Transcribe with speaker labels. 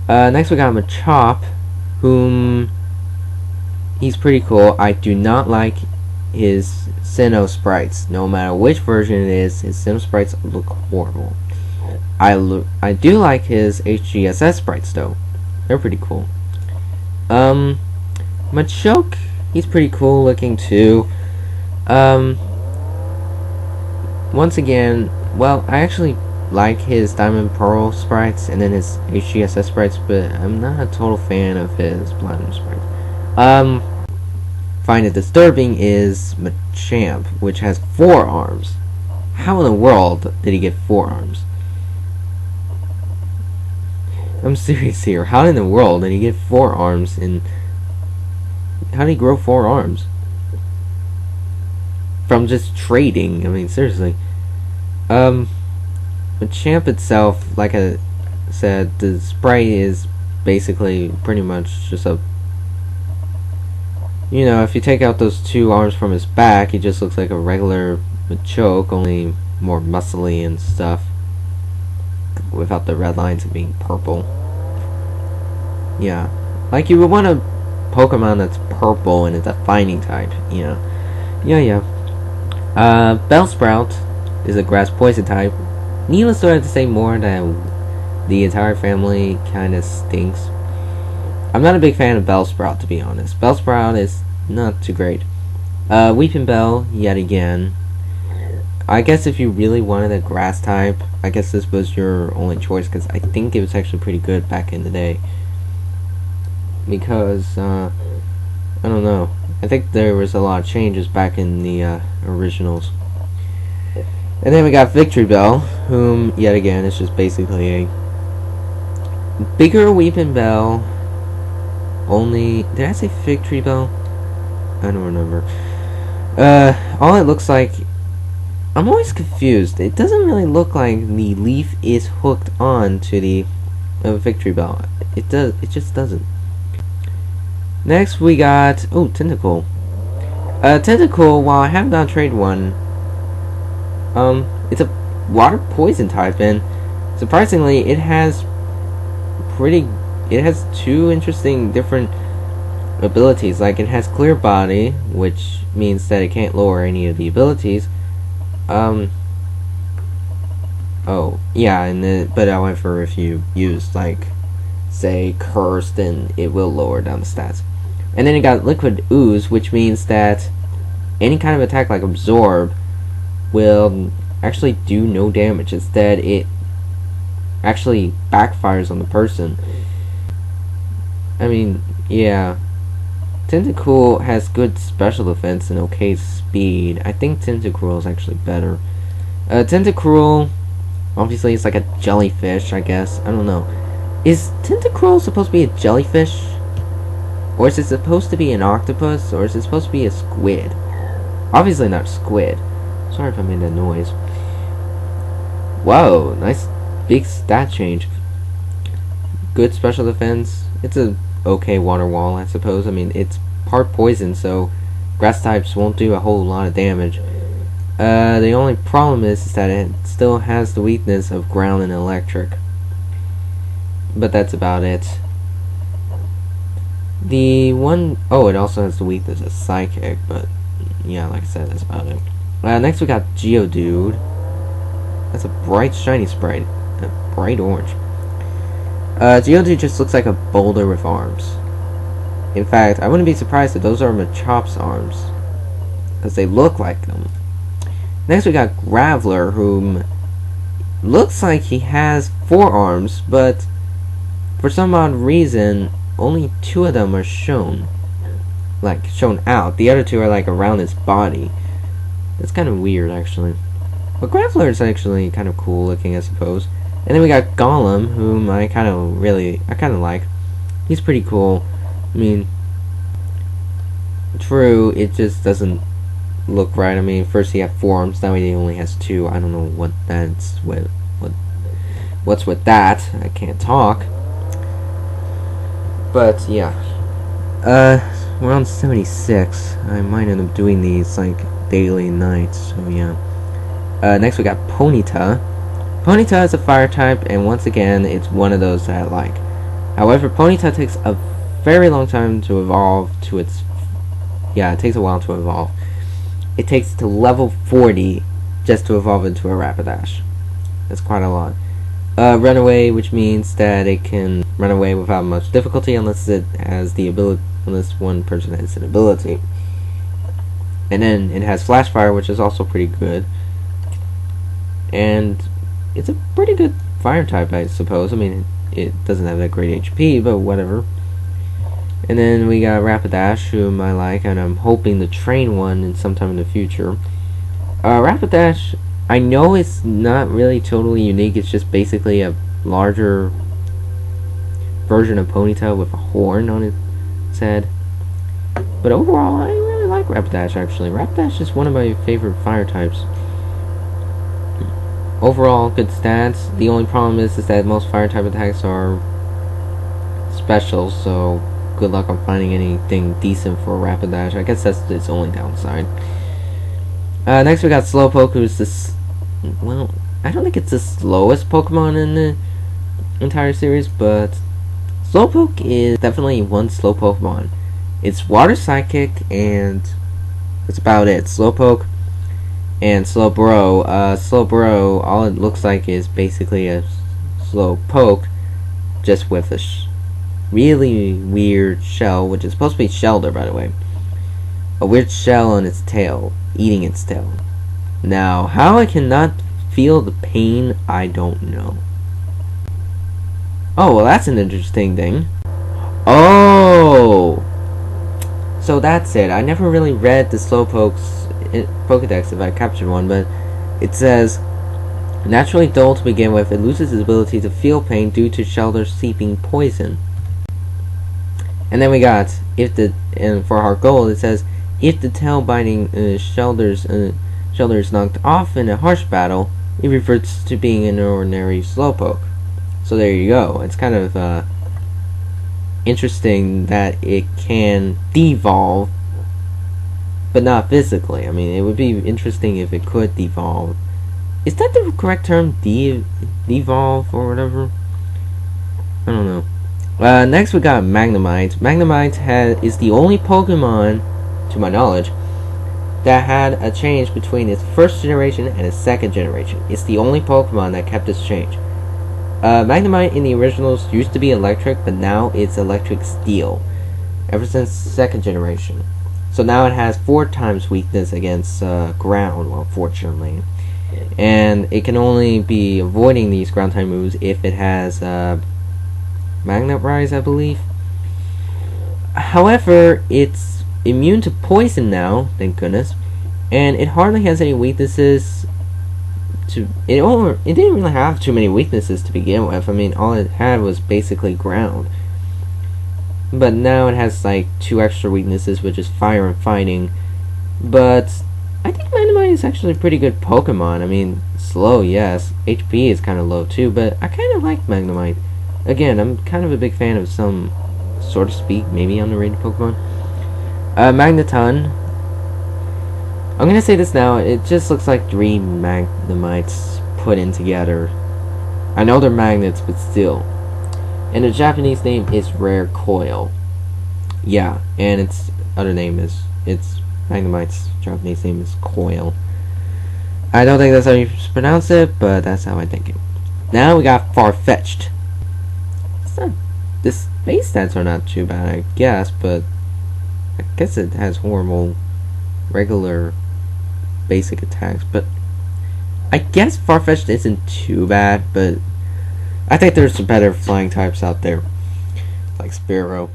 Speaker 1: Next we got Machamp, whom he's pretty cool. I do not like his Sinnoh sprites. No matter which version it is, his Sim sprites look horrible. I do like his HGSS sprites though. They're pretty cool. Machoke, he's pretty cool looking too. Once again, well, I actually like his Diamond Pearl sprites and then his HGSS sprites, but I'm not a total fan of his Platinum sprites. Find it disturbing is Machamp, which has 4 arms. How in the world did he get 4 arms? I'm serious here. How in the world did he get 4 arms and how did he grow 4 arms? From just trading, I mean, seriously. Machamp itself, like I said, the sprite is basically pretty much just a... You know, if you take out those 2 arms from his back, he just looks like a regular Machoke, only more muscly and stuff. Without the red lines of being purple. Yeah. Like you would want a Pokemon that's purple and it's a fighting type, you know. Yeah. Bellsprout is a grass poison type. Needless to say more that the entire family kinda stinks. I'm not a big fan of Bellsprout, to be honest. Bellsprout is not too great. Weeping Bell, yet again. I guess if you really wanted a grass type, I guess this was your only choice, because I think it was actually pretty good back in the day. Because, I don't know. I think there was a lot of changes back in the originals. And then we got Victory Bell, whom, yet again, is just basically a bigger Weeping Bell. Only, did I say Victory Bell? I don't remember. All it looks like, I'm always confused. It doesn't really look like the leaf is hooked on to the Victory Bell. It just doesn't. Next we got, Tentacool. Tentacool, while I have not traded one, it's a water poison type, and surprisingly, it has 2 interesting different abilities. Like, it has Clear Body, which means that it can't lower any of the abilities. But however, if you use, like, say, Curse, then it will lower down the stats. And then it got Liquid Ooze, which means that any kind of attack like Absorb will actually do no damage. Instead, it actually backfires on the person. I mean, yeah. Tentacool has good special defense and okay speed. I think Tentacruel is actually better. Tentacruel, obviously, it's like a jellyfish, I guess. I don't know. Is Tentacruel supposed to be a jellyfish? Or is it supposed to be an octopus? Or is it supposed to be a squid? Obviously not a squid. Sorry if I made that noise. Whoa, nice big stat change. Good special defense. It's a okay water wall, I suppose. I mean, it's part poison, so grass types won't do a whole lot of damage. The only problem is that it still has the weakness of ground and electric. But that's about it. It also has the weakness of Psychic, but yeah, like I said, that's about it. Next we got Geodude. That's a bright, shiny sprite. A bright orange. Geodude just looks like a boulder with arms. In fact, I wouldn't be surprised if those are Machomp's arms, because they look like them. Next we got Graveler, whom looks like he has 4 arms, but for some odd reason, only 2 of them are shown. Like, shown out. The other 2 are like around his body. That's kind of weird, actually. But Graveler is actually kind of cool looking, I suppose. And then we got Golem, whom I kind of like. He's pretty cool. I mean, true, it just doesn't look right. I mean, first he had 4 arms, now he only has 2. I don't know what that's what's with that. I can't talk. But yeah, we're on 76. I might end up doing these like daily and nights. So yeah. Next we got Ponyta. Ponyta is a fire type, and once again, it's one of those that like However, Ponyta takes a very long time to evolve to its... Yeah, it takes a while to evolve. It takes to level 40 just to evolve into a Rapidash. That's quite a lot. Runaway, which means that it can run away without much difficulty unless it has the ability, unless one person has an ability. And then it has Flash Fire, which is also pretty good. And it's a pretty good fire type, I suppose. I mean, it doesn't have that great HP, but whatever. And then we got Rapidash, whom I like, and I'm hoping to train one sometime in the future. Rapidash, I know it's not really totally unique. It's just basically a larger version of Ponyta with a horn on its head. But overall, I really like Rapidash, actually. Rapidash is one of my favorite fire types. Overall, good stats. The only problem is that most fire type attacks are special, so good luck on finding anything decent for Rapidash. I guess that's its only downside. Next we got Slowpoke, who's this... Well, I don't think it's the slowest Pokemon in the entire series, but Slowpoke is definitely one slow Pokemon. It's Water Psychic, and that's about it. Slowpoke and Slowbro. Slowbro, all it looks like is basically a Slowpoke, just with a really weird shell, which is supposed to be Shelter, by the way. A weird shell on its tail, eating its tail. Now, how I cannot feel the pain, I don't know. Oh, well, that's an interesting thing. Oh! So that's it. I never really read the Slowpoke's Pokedex if I captured one, but it says, naturally dull to begin with, it loses its ability to feel pain due to Shelter seeping poison. And then we got, and for our goal, it says, if the tail biting Shelter is knocked off in a harsh battle, it reverts to being an ordinary Slowpoke. So there you go. It's kind of interesting that it can devolve, but not physically. I mean, it would be interesting if it could devolve. Is that the correct term? Devolve or whatever? I don't know. Next we got Magnemite. Magnemite is the only Pokemon, to my knowledge, that had a change between its first generation and its second generation. It's the only Pokemon that kept its change. Magnemite in the originals used to be electric, but now it's electric steel, ever since second generation. So now it has 4 times weakness against ground, well, fortunately. And it can only be avoiding these ground type moves if it has Magnet Rise, I believe. However, it's immune to poison now, thank goodness, and it hardly has any weaknesses. It didn't really have too many weaknesses to begin with. I mean, all it had was basically ground. But now it has like 2 extra weaknesses, which is fire and fighting. But I think Magnemite is actually a pretty good Pokemon. I mean, slow, yes. HP is kind of low too, but I kind of like Magnemite. Again, I'm kind of a big fan of some, so to speak, maybe underrated Pokemon. Magneton. I'm gonna say this now, it just looks like 3 Magnemites put in together. I know they're magnets, but still. And the Japanese name is Rare Coil. Yeah, and its other name is, it's Magnemite's Japanese name is Coil. I don't think that's how you pronounce it, but that's how I think it. Now we got Farfetched. The base stats are not too bad, I guess, but I guess it has horrible, regular, basic attacks. But I guess Farfetched isn't too bad, but I think there's some better flying types out there, like Spearow.